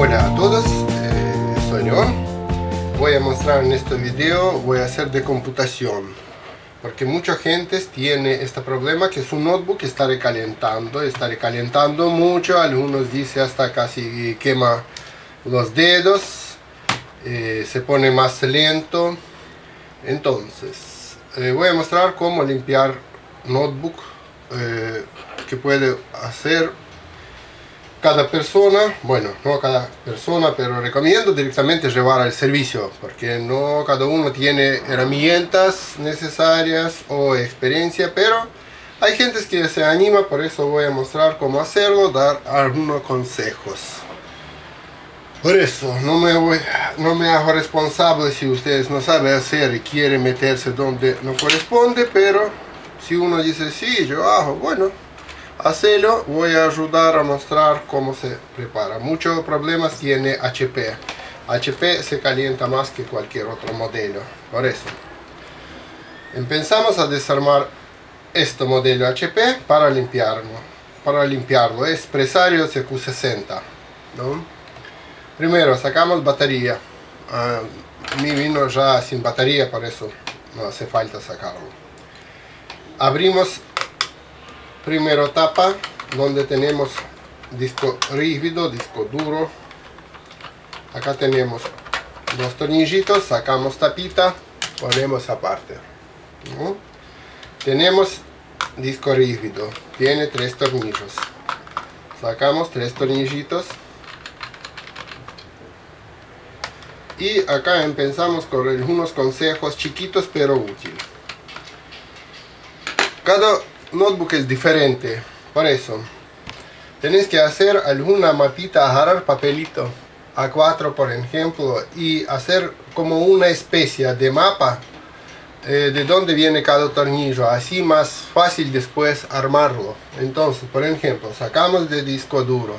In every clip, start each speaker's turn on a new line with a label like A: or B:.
A: Hola a todos, soy León. Voy a mostrar en este video, voy a hacer de computación, porque mucha gente tiene este problema que su notebook está recalentando mucho. Algunos dicen hasta casi quema los dedos, se pone más lento. Entonces voy a mostrar cómo limpiar notebook, que puede hacer cada persona. Bueno, no cada persona, pero recomiendo directamente llevar al servicio, porque no cada uno tiene herramientas necesarias o experiencia, pero hay gente que se anima. Por eso voy a mostrar cómo hacerlo, dar algunos consejos. Por eso no me hago responsable si ustedes no saben hacer y quieren meterse donde no corresponde, pero si uno dice sí, yo hago, bueno, hacelo. Voy a ayudar a mostrar cómo se prepara. Muchos problemas tiene HP. HP se calienta más que cualquier otro modelo. Por eso empezamos a desarmar este modelo HP para limpiarlo. Es Presario CQ60, ¿no? Primero sacamos batería. A mí vino ya sin batería, por eso no hace falta sacarlo. Abrimos primero tapa donde tenemos disco rígido, disco duro. Acá tenemos dos tornillitos, sacamos tapita, ponemos aparte, ¿no? Tenemos disco rígido, tiene 3 tornillos, sacamos 3 tornillitos. Y acá empezamos con algunos consejos chiquitos pero útiles. Cada notebook es diferente, por eso tenéis que hacer alguna mapita, agarrar papelito A4 por ejemplo y hacer como una especie de mapa de dónde viene cada tornillo, así más fácil después armarlo. Entonces, por ejemplo, sacamos de disco duro,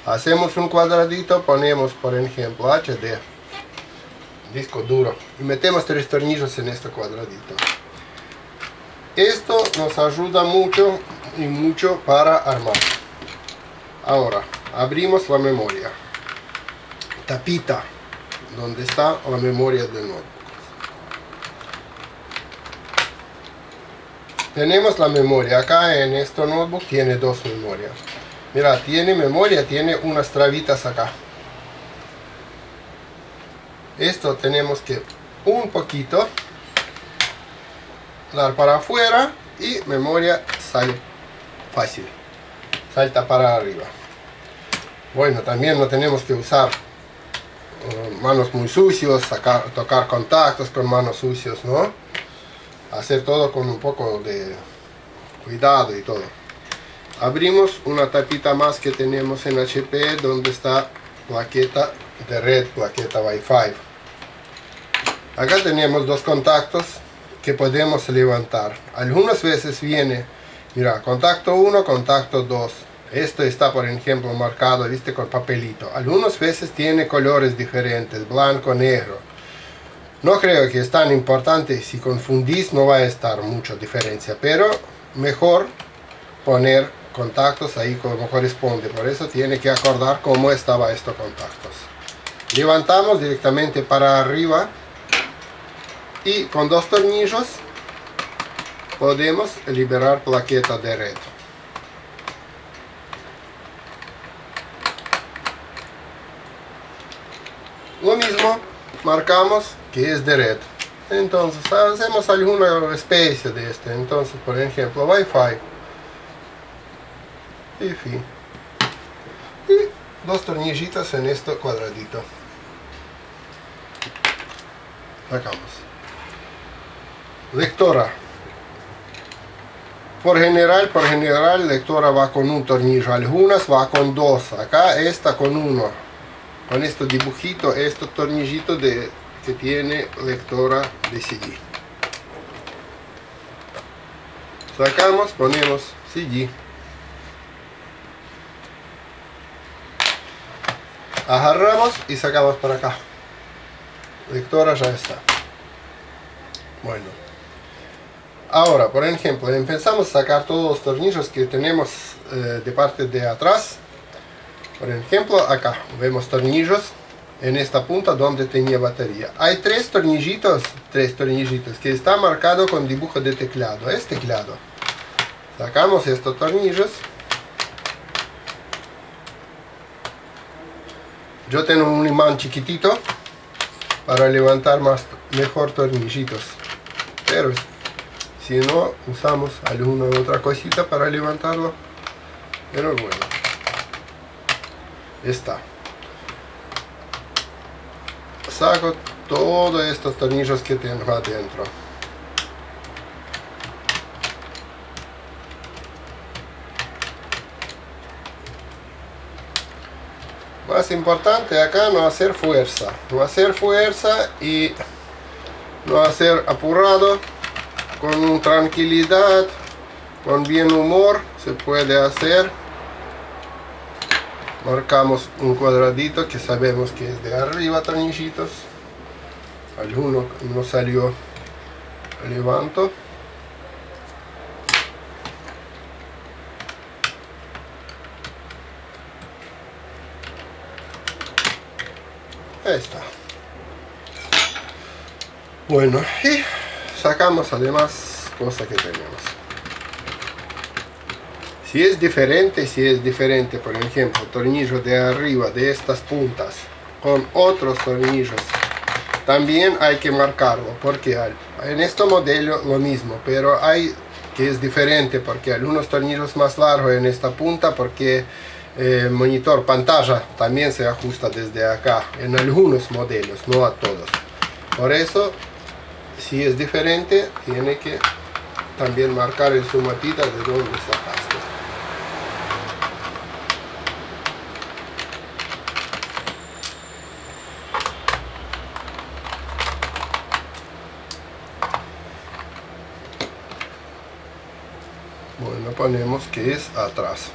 A: hacemos un cuadradito, ponemos por ejemplo HD, disco duro, y metemos 3 tornillos en este cuadradito. Esto nos ayuda mucho y mucho para armar. Ahora abrimos la memoria, tapita donde está la memoria del notebook. Tenemos la memoria acá en este notebook, tiene 2 memorias. Mira, tiene memoria, tiene unas trabitas acá. Esto tenemos que un poquito dar para afuera y memoria sale fácil, salta para arriba. Bueno, también no tenemos que usar manos muy sucios, tocar contactos con manos sucios, ¿no? Hacer todo con un poco de cuidado y todo. Abrimos una tapita más que tenemos en HP donde está plaqueta de red, plaqueta Wi-Fi. Acá tenemos 2 contactos que podemos levantar. Algunas veces viene, mira, contacto 1, contacto 2. Esto está por ejemplo marcado, viste, con papelito. Algunas veces tiene colores diferentes, blanco, negro. No creo que es tan importante, si confundís no va a estar mucha diferencia, pero mejor poner contactos ahí como corresponde. Por eso tiene que acordar cómo estaban estos contactos. Levantamos directamente para arriba y con 2 tornillos podemos liberar plaqueta de red. Lo mismo, marcamos que es de red. Entonces hacemos alguna especie de este. Entonces, por ejemplo, Wi-Fi. Y fin. Y 2 tornillitos en este cuadradito. Sacamos. Lectora. Por general, lectora va con un tornillo. Algunas va con 2. Acá esta con 1. Con este dibujito, este tornillito que tiene lectora de CD. Sacamos, ponemos CD. Agarramos y sacamos para acá. Lectora ya está. Bueno. Ahora, por ejemplo, empezamos a sacar todos los tornillos que tenemos de parte de atrás. Por ejemplo, acá vemos tornillos en esta punta donde tenía batería. Hay tres tornillitos que está marcado con dibujo de teclado. Es teclado. Sacamos estos tornillos. Yo tengo un imán chiquitito para levantar mejor tornillitos. Pero si no, usamos alguna otra cosita para levantarlo. Pero bueno. Está. Saco todos estos tornillos que tengo adentro. Más importante acá no hacer fuerza. No hacer fuerza y no hacer apurado. Con tranquilidad, con bien humor se puede hacer. Marcamos un cuadradito que sabemos que es de arriba, tornillitos. Alguno no salió, levanto. Ahí está. Bueno, y sacamos además cosas que tenemos. Si es diferente, por ejemplo, tornillo de arriba de estas puntas con otros tornillos, también hay que marcarlo, porque en este modelo lo mismo, pero hay que es diferente, porque algunos tornillos más largos en esta punta, porque el monitor pantalla también se ajusta desde acá, en algunos modelos, no a todos. Por eso, si es diferente, tiene que también marcar en su mapita de dónde sacaste. Bueno, ponemos que es atrás.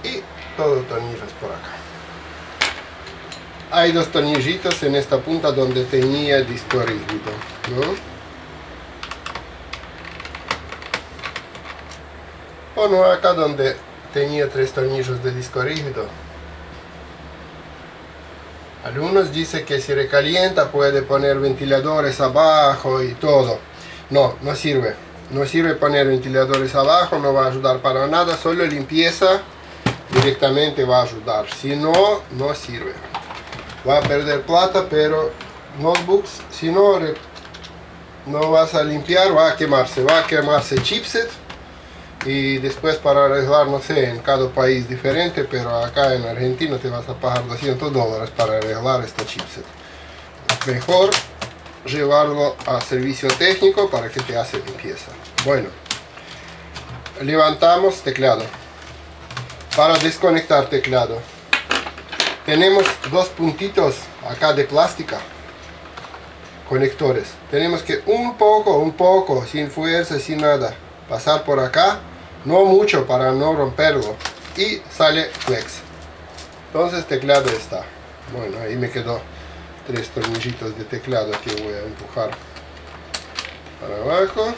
A: Y todos tornillos por acá. Hay dos tornillitos en esta punta donde tenía el disco rígido, ¿no? Bueno, acá donde tenía tres tornillos de disco rígido. Algunos dicen que si recalienta puede poner ventiladores abajo y todo. No, no sirve. No sirve poner ventiladores abajo, no va a ayudar para nada. Solo limpieza directamente va a ayudar. Si no, no sirve. Va a perder plata, pero notebooks, si no, no vas a limpiar, va a quemarse chipset. Y después para arreglar, no sé, en cada país diferente, pero acá en Argentina te vas a pagar $200 para arreglar este chipset. Mejor llevarlo a servicio técnico para que te hace limpieza. Bueno, levantamos teclado. Para desconectar teclado, tenemos dos puntitos acá de plástica, conectores. Tenemos que un poco, sin fuerza, sin nada, pasar por acá. No mucho para no romperlo. Y sale flex. Entonces teclado está. Bueno, ahí me quedó tres tornillitos de teclado que voy a empujar para abajo.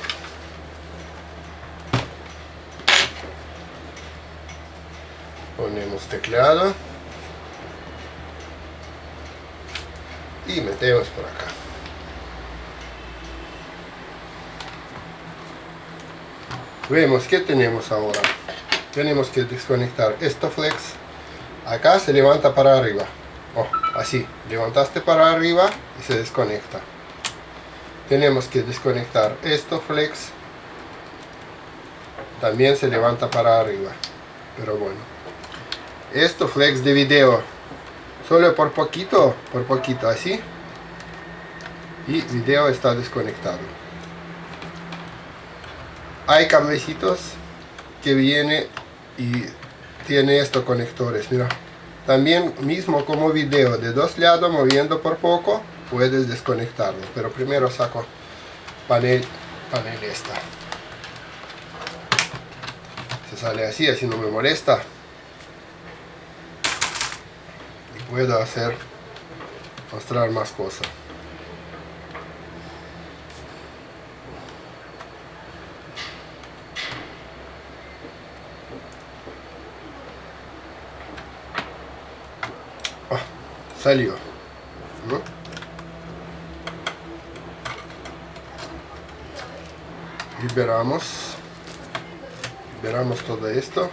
A: Ponemos teclado. Y metemos por acá. Vemos que tenemos ahora. Tenemos que desconectar esto flex. Acá se levanta para arriba. Oh, así. Levantaste para arriba y se desconecta. Tenemos que desconectar esto flex. También se levanta para arriba. Pero bueno. Esto flex de video. Solo por poquito así. Y video está desconectado. Hay cablecitos que viene y tiene estos conectores, mira. También mismo como video de dos lados, moviendo por poco, puedes desconectarlo. Pero primero saco panel esta. Se sale así no me molesta. Y puedo mostrar más cosas. salió, ¿no? Liberamos todo esto.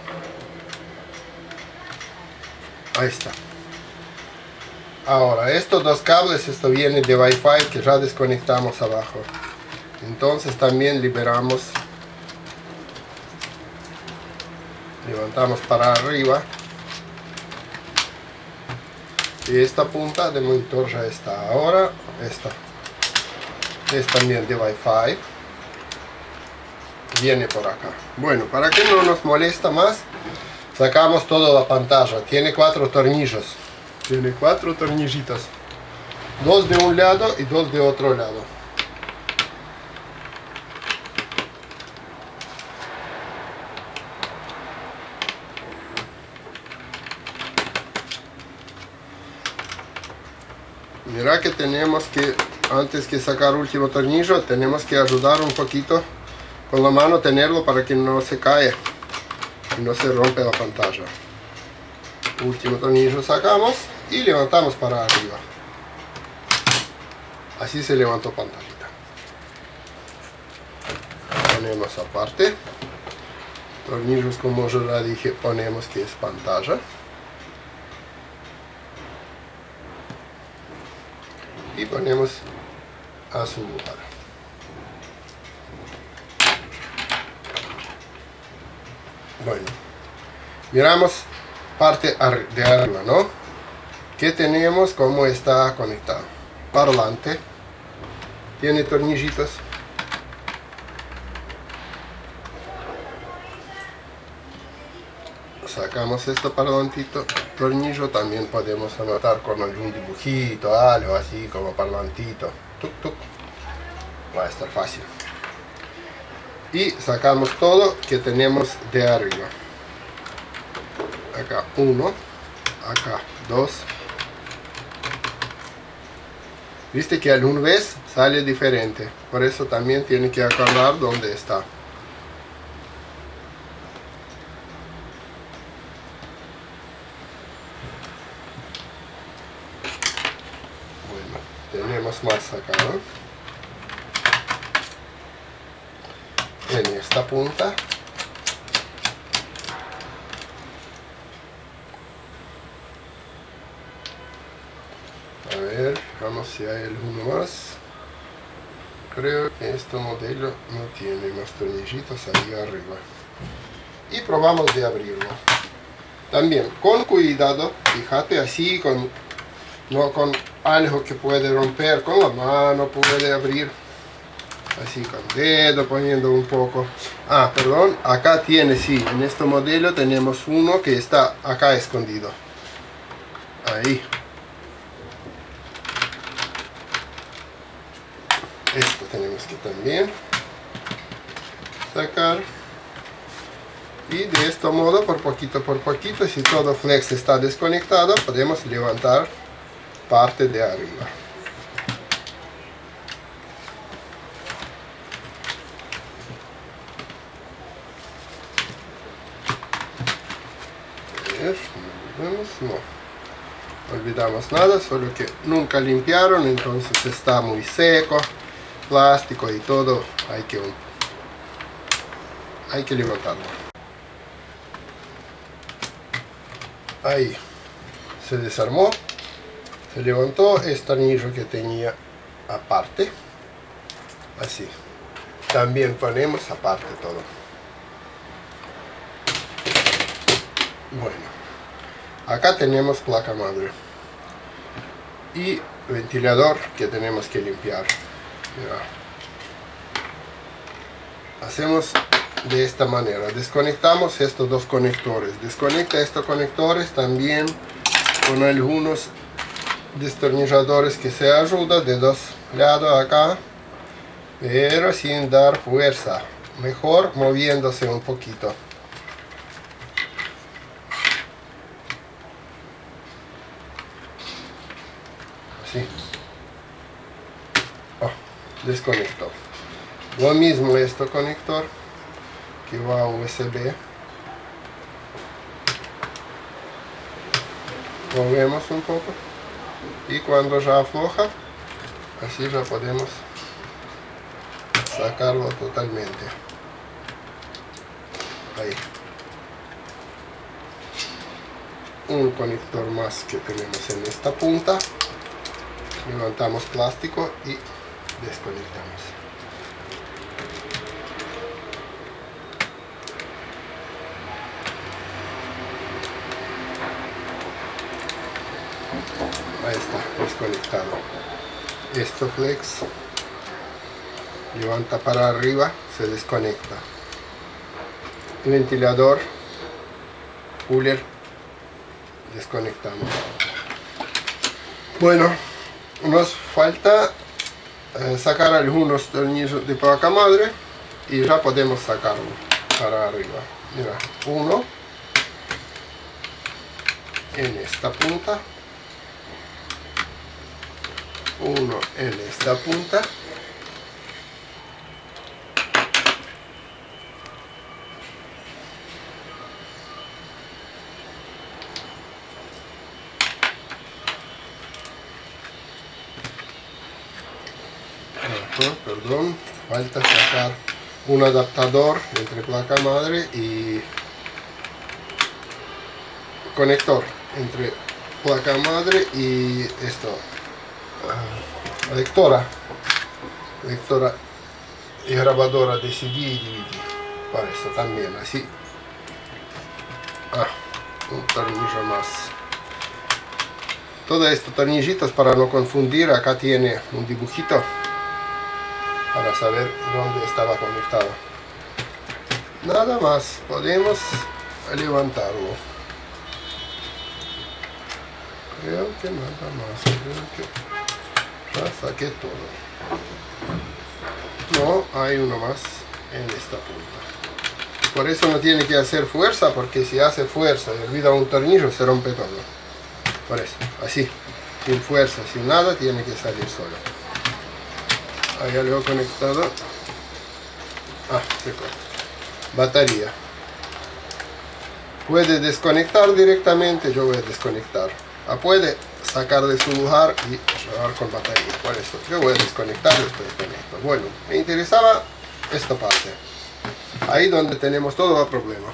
A: Ahí está. Ahora estos dos cables, esto viene de Wi-Fi que ya desconectamos abajo, entonces también levantamos para arriba, y esta punta del monitor ya está. Ahora esta es también de Wi-Fi, viene por acá. Bueno, para que no nos molesta más, sacamos toda la pantalla. Tiene 4 tornillos. Tiene 4 tornillitos. 2 de un lado y 2 de otro lado. Mira que tenemos que, antes que sacar el último tornillo, tenemos que ayudar un poquito con la mano, tenerlo para que no se caiga y no se rompe la pantalla. Último tornillo sacamos y levantamos para arriba. Así se levantó pantallita. Ponemos aparte. Tornillos, como yo ya dije, ponemos que es pantalla. Y ponemos a su lugar. Bueno, miramos parte de arriba, ¿no? ¿Qué tenemos? ¿Cómo está conectado? Parlante. Tiene tornillitos. Sacamos este parlantito, tornillo, también podemos anotar con algún dibujito, algo así como parlantito. Tuc, tuc. Va a estar fácil. Y sacamos todo que tenemos de arriba. Acá 1, acá 2. Viste que alguna vez sale diferente, por eso también tiene que acordar dónde está. Tenemos más acá, ¿no? En esta punta. A ver, vamos si hay alguno más. Creo que este modelo no tiene más tornillitos ahí arriba. Y probamos de abrirlo. También con cuidado, fíjate así, no con algo que puede romper, con la mano puede abrir. Así con el dedo, poniendo un poco. Ah, perdón, acá tiene, sí, en este modelo tenemos uno que está acá escondido. Ahí. Esto tenemos que también sacar. Y de este modo, por poquito, si todo flex está desconectado, podemos levantar parte de arriba. No olvidamos nada, solo que nunca limpiaron, entonces está muy seco, plástico y todo, hay que levantarlo. Ahí se desarmó, se levantó este anillo que tenía aparte, así. También ponemos aparte todo. Bueno, acá tenemos placa madre y ventilador que tenemos que limpiar. Mira. Hacemos de esta manera, desconectamos estos dos conectores, desconecta estos conectores también con algunos destornilladores que se ayudan de dos lados acá, pero sin dar fuerza, mejor moviéndose un poquito. Así. Oh, desconectó. Lo mismo este conector que va a USB. Movemos un poco. y cuando ya afloja, así ya podemos sacarlo totalmente. Ahí. Un conector más que tenemos en esta punta. Levantamos plástico y desconectamos. Ahí está, desconectado. Esto flex levanta para arriba, se desconecta. El ventilador, cooler, desconectamos. Bueno, nos falta sacar algunos tornillos de placa madre y ya podemos sacarlo para arriba. Mira, uno en esta punta, uno en esta punta, perdón, falta sacar un adaptador entre placa madre y conector entre placa madre y esto, lectora y grabadora de CD y DVD. Para esto también, así. Un tornillo más. Todo esto tornillitos, para no confundir, acá tiene un dibujito para saber dónde estaba conectado. Nada más, podemos levantarlo. Creo que nada más, creo que ya saqué todo. No, hay uno más en esta punta. Por eso no tiene que hacer fuerza, porque si hace fuerza y olvida un tornillo se rompe todo. Por eso, así, sin fuerza, sin nada, tiene que salir solo. Ahí ya lo he conectado. Se corta. Batería. Puede desconectar directamente, yo voy a desconectar. Puede sacar de su lugar y llevar con batería. Por eso yo voy a desconectar y después desconecto. Bueno, me interesaba esta parte. Ahí donde tenemos todo el problema.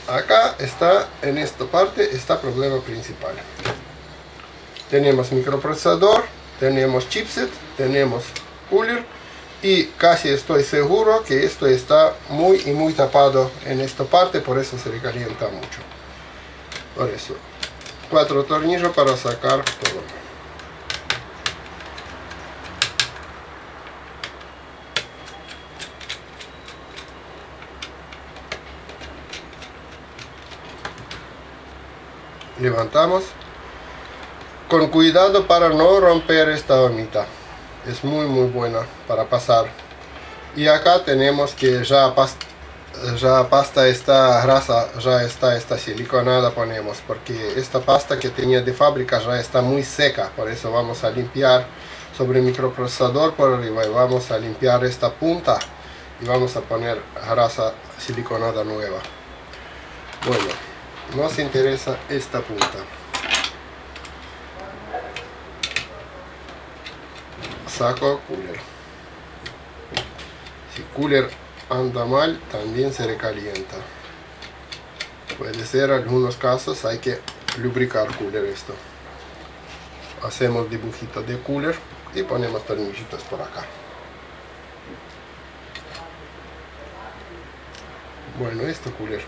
A: Acá está, en esta parte, está el problema principal. Tenemos microprocesador, tenemos chipset, tenemos cooler y casi estoy seguro que esto está muy tapado en esta parte, por eso se recalienta mucho. Por eso, 4 tornillos para sacar todo. Levantamos. Con cuidado para no romper esta gomita. Es muy buena para pasar. Y acá tenemos que ya pasta esta grasa, ya está esta siliconada ponemos. Porque esta pasta que tenía de fábrica ya está muy seca. Por eso vamos a limpiar sobre el microprocesador por arriba. Y vamos a limpiar esta punta. Y vamos a poner grasa siliconada nueva. Bueno, nos interesa esta punta. Saco cooler. Si cooler anda mal, también se recalienta. Puede ser, en algunos casos hay que lubricar cooler esto. Hacemos dibujito de cooler y ponemos tornillitos por acá. Bueno, este cooler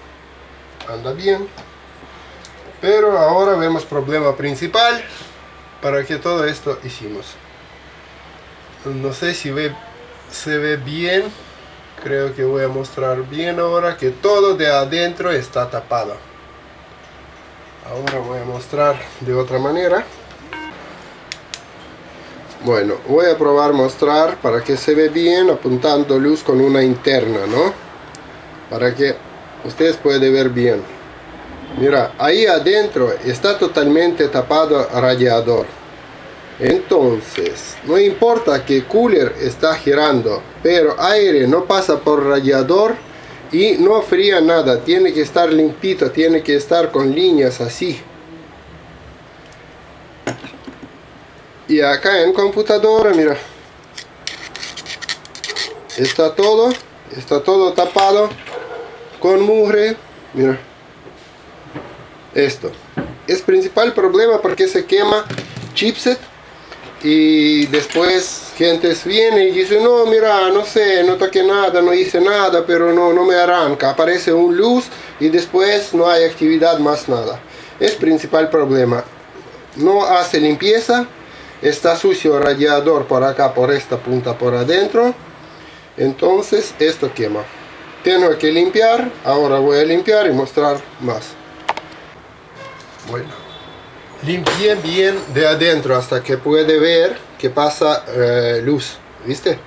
A: anda bien, pero ahora vemos problema principal para que todo esto hicimos. No sé si se ve bien. Creo que voy a mostrar bien ahora que todo de adentro está tapado. Ahora voy a mostrar de otra manera. Bueno, voy a probar mostrar para que se ve bien apuntando luz con una interna, ¿no? Para que ustedes puedan ver bien. Mira, ahí adentro está totalmente tapado el radiador. Entonces, no importa que el cooler está girando, pero aire no pasa por radiador, y no fría nada, tiene que estar limpito, tiene que estar con líneas así. Y acá en computadora, mira, está todo tapado con mugre. Mira, esto es principal problema porque se quema chipset. Y después gente viene y dice, no, mira, no sé, no toqué nada, no hice nada, pero no me arranca. Aparece un luz y después no hay actividad más nada. Es principal problema. No hace limpieza. Está sucio el radiador por acá, por esta punta por adentro. Entonces esto quema. Tengo que limpiar. Ahora voy a limpiar y mostrar más. Bueno. Limpié bien de adentro hasta que puede ver que pasa luz, ¿viste?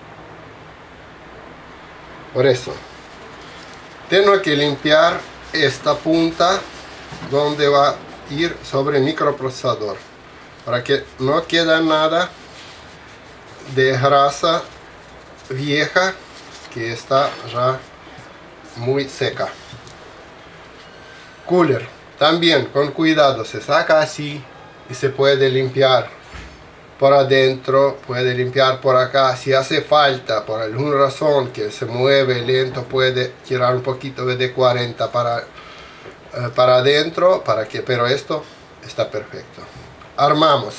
A: Por eso tengo que limpiar esta punta donde va a ir sobre el microprocesador para que no quede nada de grasa vieja que está ya muy seca. Cooler también con cuidado, se saca así y se puede limpiar por adentro, puede limpiar por acá. Si hace falta por alguna razón que se mueve lento, puede tirar un poquito de 40 para adentro, pero esto está perfecto. Armamos,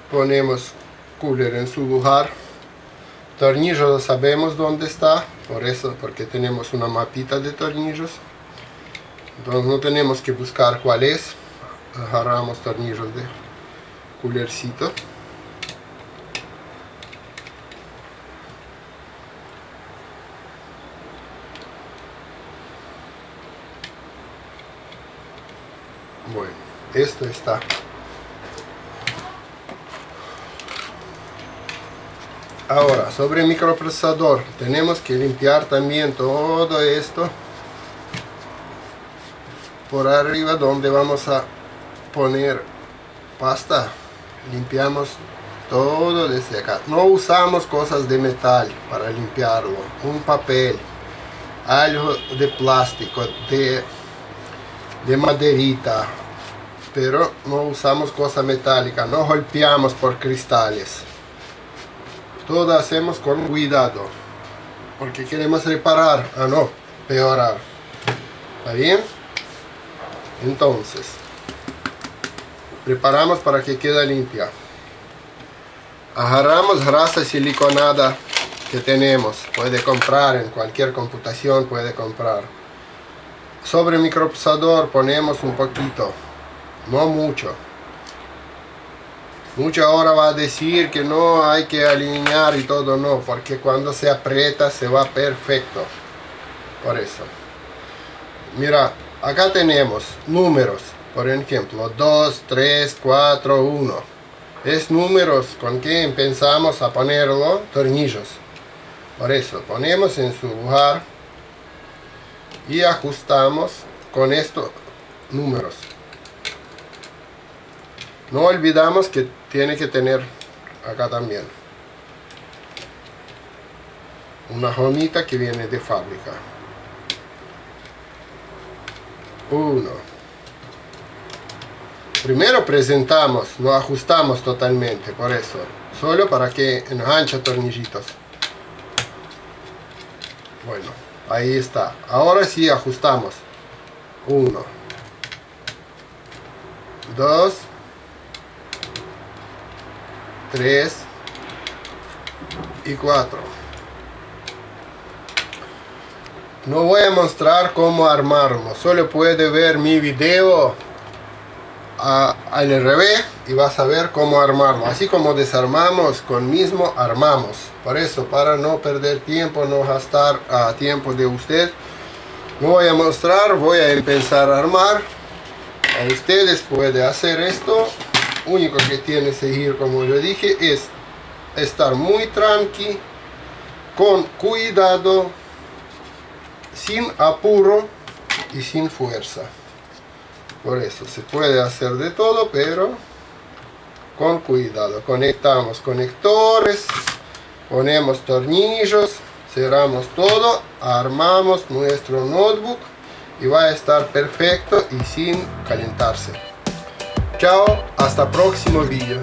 A: ponemos cooler en su lugar. Tornillo sabemos dónde está, porque tenemos una mapita de tornillos. Entonces no tenemos que buscar cuál es. Agarramos tornillos de coolercito. Bueno, esto está. Ahora, sobre el microprocesador, tenemos que limpiar también todo esto por arriba donde vamos a poner pasta. Limpiamos todo desde acá. No usamos cosas de metal para limpiarlo. Un papel, algo de plástico, de maderita, pero no usamos cosa metálica. No golpeamos por cristales. Todo hacemos con cuidado, porque queremos reparar, no peorar. ¿Está bien? Entonces, preparamos para que quede limpia. Agarramos grasa siliconada que tenemos, puede comprar en cualquier computación, puede comprar. Sobre el microprocesador ponemos un poquito, no mucho. Mucha ahora va a decir que no hay que alinear y todo, no, porque cuando se aprieta se va perfecto. Por eso. Mira, acá tenemos números, por ejemplo, 2, 3, 4, 1. Es números con que empezamos a ponerlo, tornillos. Por eso, ponemos en su lugar y ajustamos con estos números. No olvidamos que tiene que tener acá también una gomita que viene de fábrica. 1. Primero presentamos, no ajustamos totalmente, por eso, solo para que enganche tornillitos. Bueno, ahí está. Ahora sí ajustamos. 1, 2, 3 y 4. No voy a mostrar cómo armarlo, solo puede ver mi video al revés y vas a ver cómo armarlo. Así como desarmamos, con mismo armamos. Por eso, para no perder tiempo, no gastar tiempo de usted, no voy a mostrar, voy a empezar a armar. A ustedes puede hacer esto. Único que tiene que seguir, como yo dije, es estar muy tranqui, con cuidado, sin apuro y sin fuerza. Por eso se puede hacer de todo, pero con cuidado. Conectamos conectores Ponemos tornillos, cerramos todo, armamos nuestro notebook y va a estar perfecto y sin calentarse. Chao, hasta próximo vídeo.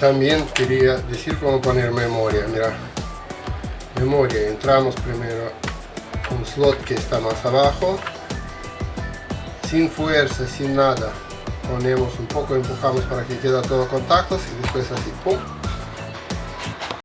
A: También quería decir cómo poner memoria. Mira, memoria, entramos primero un slot que está más abajo, sin fuerza, sin nada, ponemos un poco, empujamos para que quede todo contactos y después así, pum,